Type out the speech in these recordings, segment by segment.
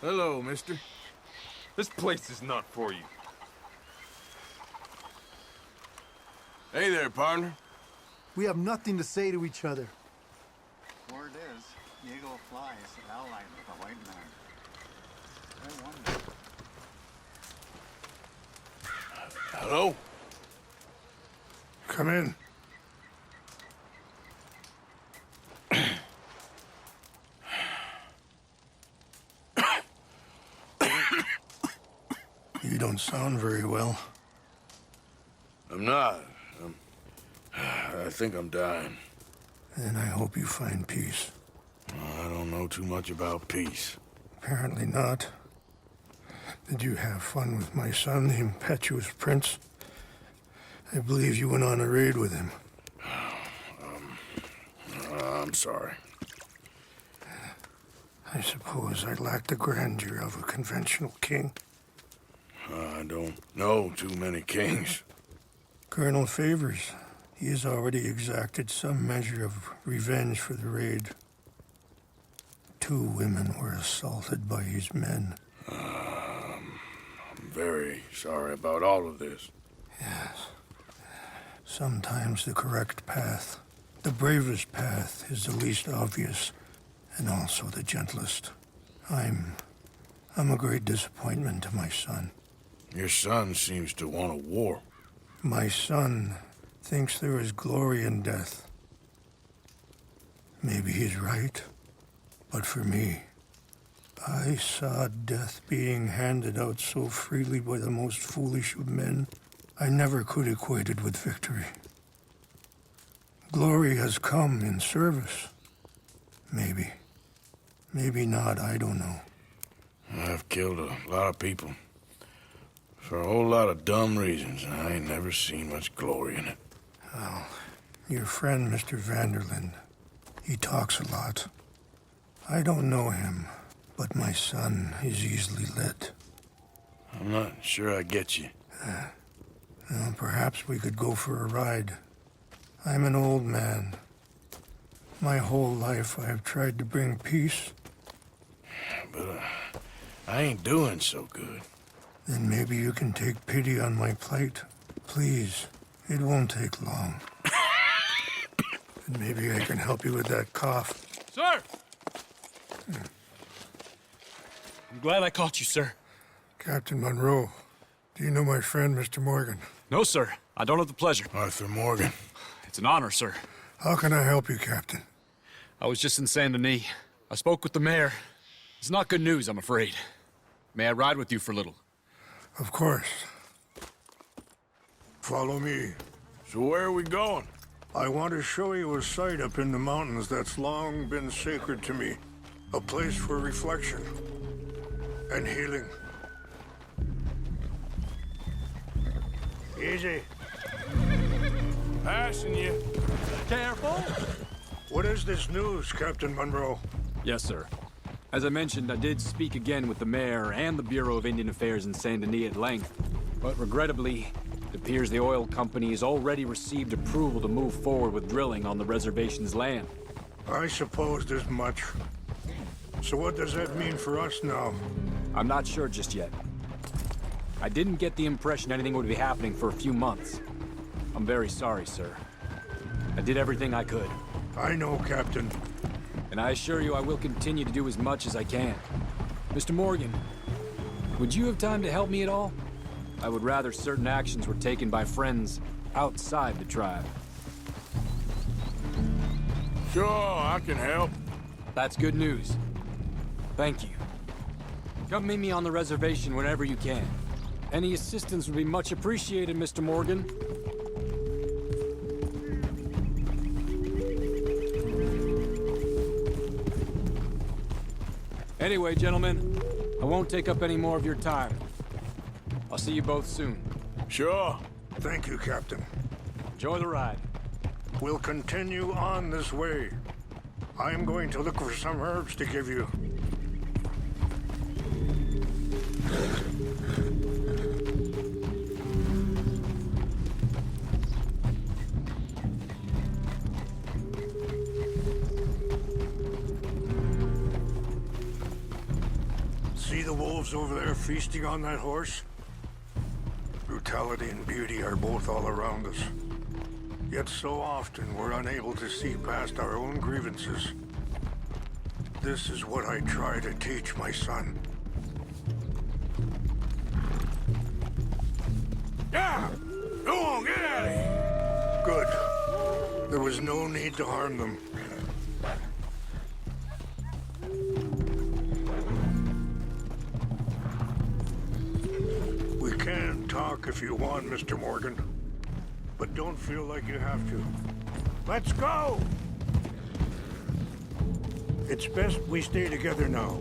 Hello, mister. This place is not for you. Hey there, partner. We have nothing to say to each other. Word is, the eagle flies allied with a white man. I wonder. Hello? Come in. You don't sound very well. I'm not. I think I'm dying. And I hope you find peace. I don't know too much about peace. Apparently not. Did you have fun with my son, the impetuous prince? I believe you went on a raid with him. I'm sorry. I suppose I lack the grandeur of a conventional king. I don't know too many kings. Colonel Favors, he has already exacted some measure of revenge for the raid. 2 women were assaulted by his men. I'm very sorry about all of this. Yes. Sometimes the correct path, the bravest path, is the least obvious, and also the gentlest. I'm a great disappointment to my son. Your son seems to want a war. My son thinks there is glory in death. Maybe he's right, but for me, I saw death being handed out so freely by the most foolish of men, I never could equate it with victory. Glory has come in service. Maybe. Maybe not, I don't know. I've killed a lot of people. For a whole lot of dumb reasons, and I ain't never seen much glory in it. Well, your friend, Mr. Vanderlyn, he talks a lot. I don't know him, but my son is easily led. I'm not sure I get you. Well, perhaps we could go for a ride. I'm an old man. My whole life I have tried to bring peace. But I ain't doing so good. Then maybe you can take pity on my plight. Please, it won't take long. And maybe I can help you with that cough. Sir! I'm glad I caught you, sir. Captain Monroe, do you know my friend, Mr. Morgan? No, sir. I don't have the pleasure. Arthur Morgan. It's an honor, sir. How can I help you, Captain? I was just in Saint Denis. I spoke with the mayor. It's not good news, I'm afraid. May I ride with you for a little? Of course. Follow me. So where are we going? I want to show you a site up in the mountains that's long been sacred to me. A place for reflection and healing. Easy. Passing you. Careful! What is this news, Captain Monroe? Yes, sir. As I mentioned, I did speak again with the mayor and the Bureau of Indian Affairs in Saint Denis at length. But regrettably, it appears the oil company has already received approval to move forward with drilling on the reservation's land. I supposed as much. So what does that mean for us now? I'm not sure just yet. I didn't get the impression anything would be happening for a few months. I'm very sorry, sir. I did everything I could. I know, Captain. And I assure you I will continue to do as much as I can. Mr. Morgan, would you have time to help me at all? I would rather certain actions were taken by friends outside the tribe. Sure, I can help. That's good news. Thank you. Come meet me on the reservation whenever you can. Any assistance would be much appreciated, Mr. Morgan. Anyway, gentlemen, I won't take up any more of your time. I'll see you both soon. Sure. Thank you, Captain. Enjoy the ride. We'll continue on this way. I am going to look for some herbs to give you. See yourselves over there feasting on that horse? Brutality and beauty are both all around us. Yet so often we're unable to see past our own grievances. This is what I try to teach my son. Yeah! Go on, get out of here! Good. There was no need to harm them. We can talk if you want, Mr. Morgan. But don't feel like you have to. Let's go! It's best we stay together now.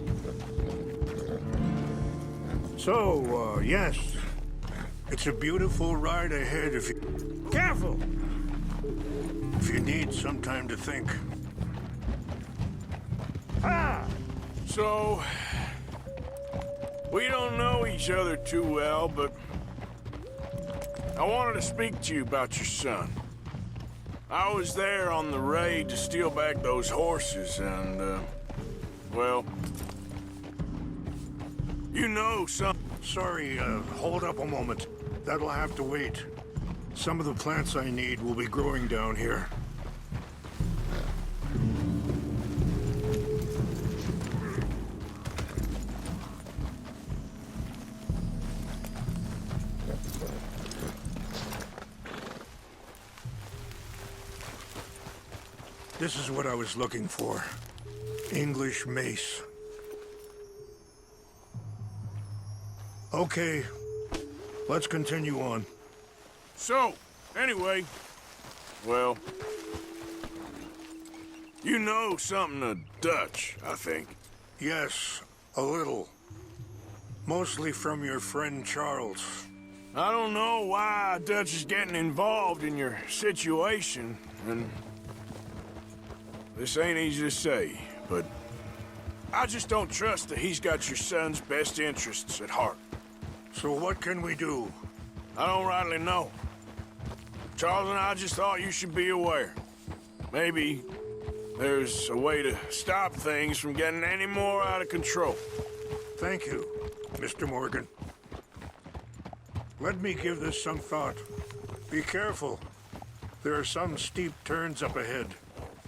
So, yes. It's a beautiful ride ahead if you... Careful! If you need some time to think. Ah! So... we don't know each other too well, but... I wanted to speak to you about your son. I was there on the raid to steal back those horses, and, well... you know some... Sorry, hold up a moment. That'll have to wait. Some of the plants I need will be growing down here. This is what I was looking for. English mace. Okay, let's continue on. So, anyway... well... you know something of Dutch, I think. Yes, a little. Mostly from your friend Charles. I don't know why Dutch is getting involved in your situation, and... this ain't easy to say, but... I just don't trust that he's got your son's best interests at heart. So what can we do? I don't rightly know. Charles and I just thought you should be aware. Maybe there's a way to stop things from getting any more out of control. Thank you, Mr. Morgan. Let me give this some thought. Be careful. There are some steep turns up ahead,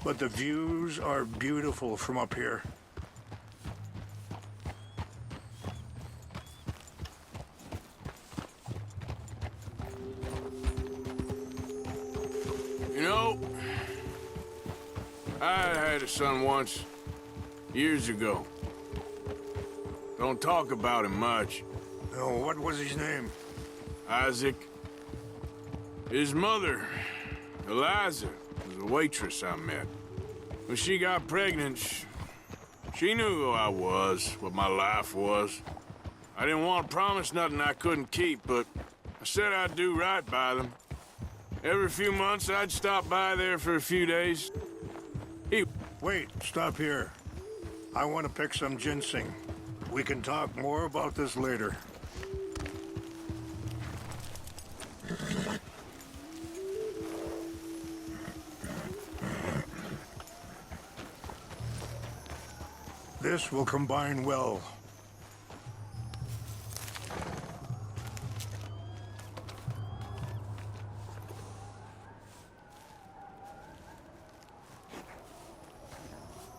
but the views are beautiful from up here. You know, I had a son once, years ago. Don't talk about him much. Oh, what was his name? Isaac. His mother, Eliza, was a waitress I met. When she got pregnant, she knew who I was, what my life was. I didn't want to promise nothing I couldn't keep, but I said I'd do right by them. Every few months, I'd stop by there for a few days. Wait, stop here. I want to pick some ginseng. We can talk more about this later. This will combine well.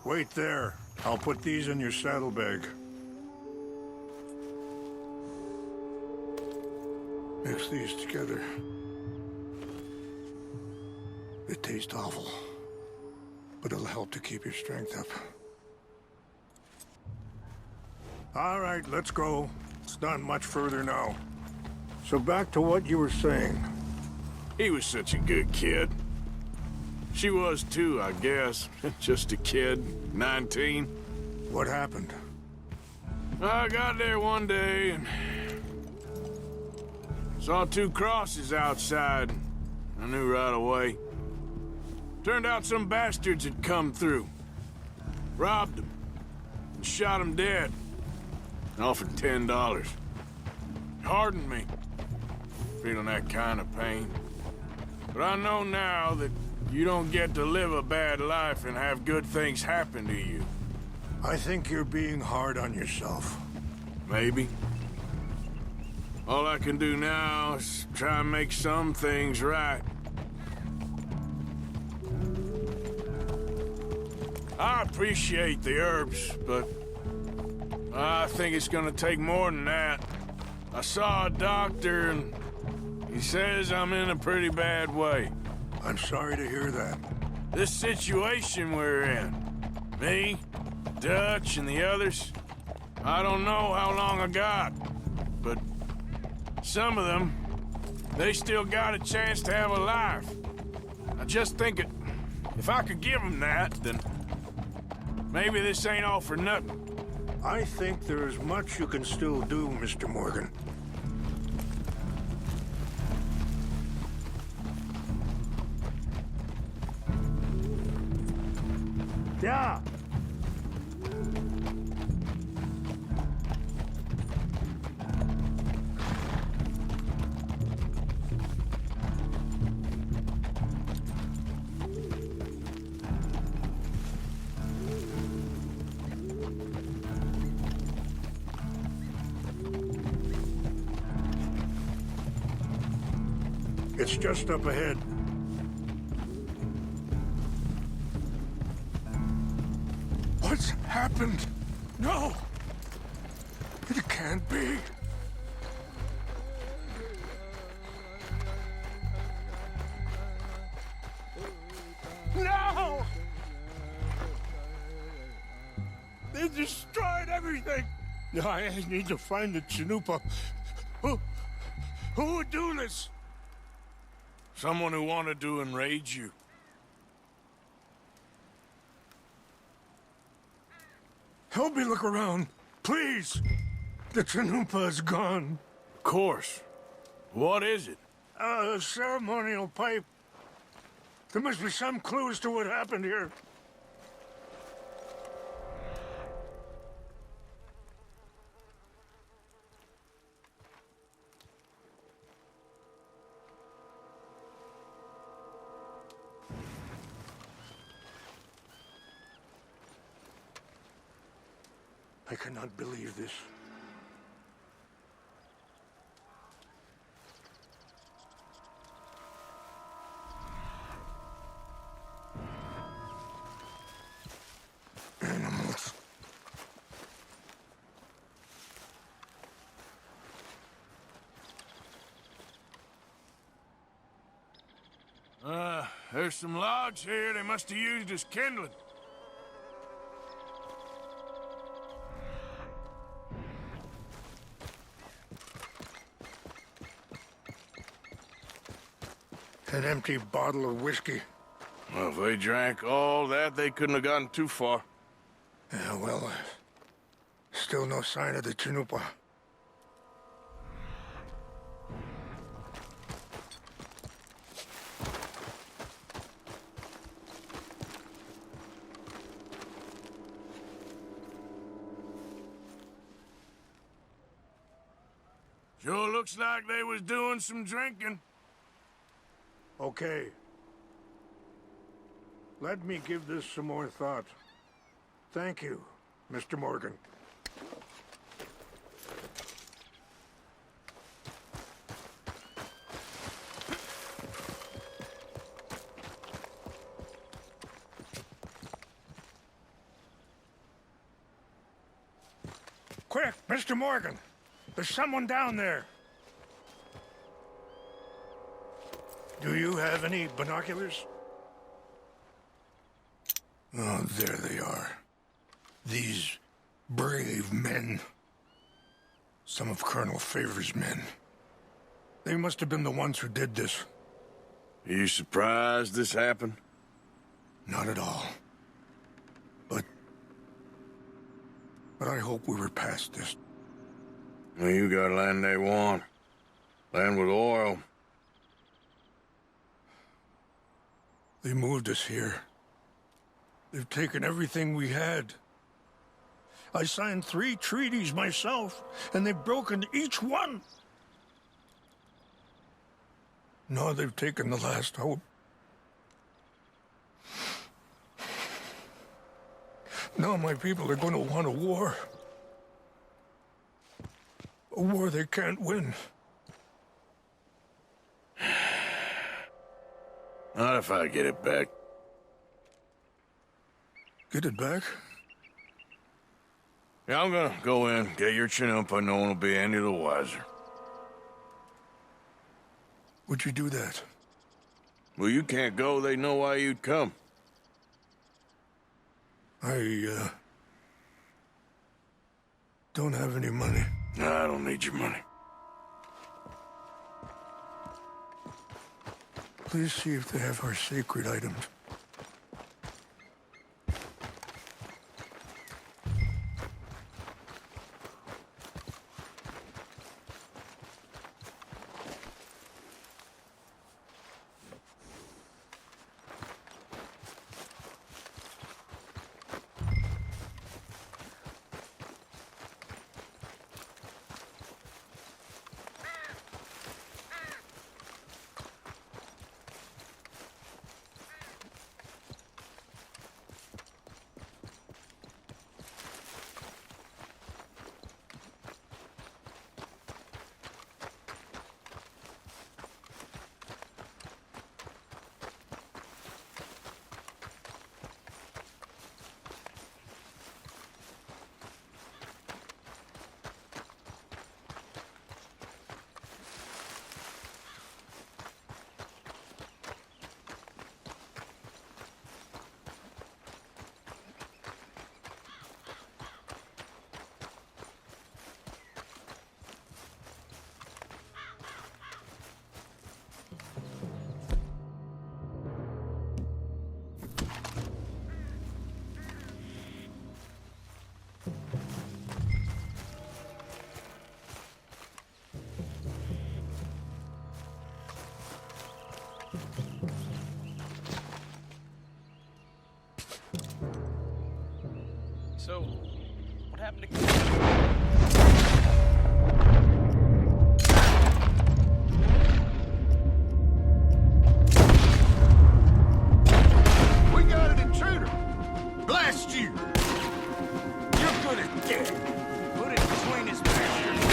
Wait there. I'll put these in your saddlebag. Mix these together. It tastes awful, but it'll help to keep your strength up. All right, let's go. It's not much further now. So back to what you were saying. He was such a good kid. She was too, I guess. Just a kid, 19. What happened? I got there one day and saw two crosses outside. I knew right away. Turned out some bastards had come through. Robbed them. And shot them dead. And offered $10. Hardened me. Feeling that kind of pain. But I know now that you don't get to live a bad life and have good things happen to you. I think you're being hard on yourself. maybe. All I can do now is try and make some things right. I appreciate the herbs, but I think it's gonna take more than that. I saw a doctor, and he says I'm in a pretty bad way. I'm sorry to hear that. This situation we're in, me, Dutch, and the others, I don't know how long I got, but some of them, they still got a chance to have a life. I just think if I could give them that, then maybe this ain't all for nothing. I think there is much you can still do, Mr. Morgan. Yeah. It's just up ahead. What's happened? No! It can't be. No! They destroyed everything! I need to find the Chanupa. Who would do this? Someone who wanted to enrage you. Help me look around, please. The Chanupa is gone. Of course. What is it? A ceremonial pipe. There must be some clue as to what happened here. I cannot believe this. Animals. There's some logs here they must have used as kindling. An empty bottle of whiskey. Well, if they drank all that, they couldn't have gotten too far. Yeah, well, still no sign of the Chanupa. Sure looks like they was doing some drinking. Okay. Let me give this some more thought. Thank you, Mr. Morgan. Quick, Mr. Morgan! There's someone down there! Do you have any binoculars? Oh, there they are. These brave men. Some of Colonel Favor's men. They must have been the ones who did this. Are you surprised this happened? Not at all. But I hope we were past this. Well, you got land they want. Land with oil. They moved us here. They've taken everything we had. I signed 3 treaties myself, and they've broken each one. Now they've taken the last hope. Now my people are going to want a war. A war they can't win. Not if I get it back. Get it back? Yeah, I'm gonna go in, get your Chinook, but no one will be any the wiser. Would you do that? Well, you can't go, they know why you'd come. I, don't have any money. No, I don't need your money. Please see if they have our sacred items. So, what happened to... We got an intruder! Blast you! You're good at that! Put it between his masters!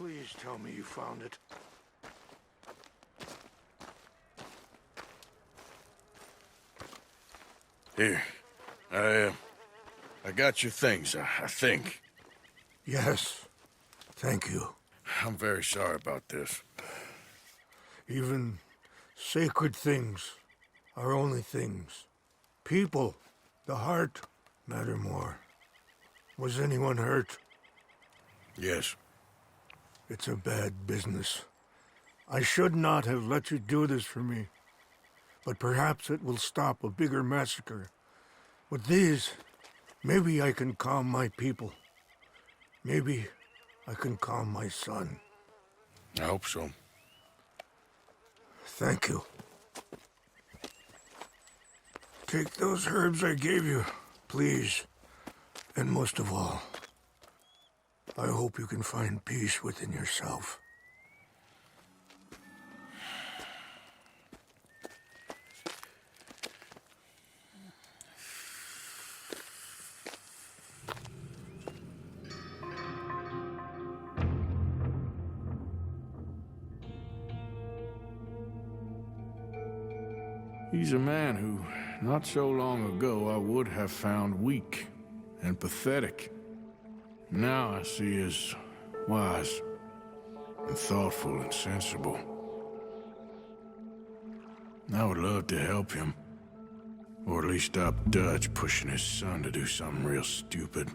Please tell me you found it. Here. I got your things, I think. Yes. Thank you. I'm very sorry about this. Even sacred things are only things. People, the heart, matter more. Was anyone hurt? Yes. It's a bad business. I should not have let you do this for me. But perhaps it will stop a bigger massacre. With these, maybe I can calm my people. Maybe I can calm my son. I hope so. Thank you. Take those herbs I gave you, please. And most of all, I hope you can find peace within yourself. He's a man who, not so long ago, I would have found weak and pathetic. Now I see as wise and thoughtful and sensible. I would love to help him, or at least stop Dutch pushing his son to do something real stupid.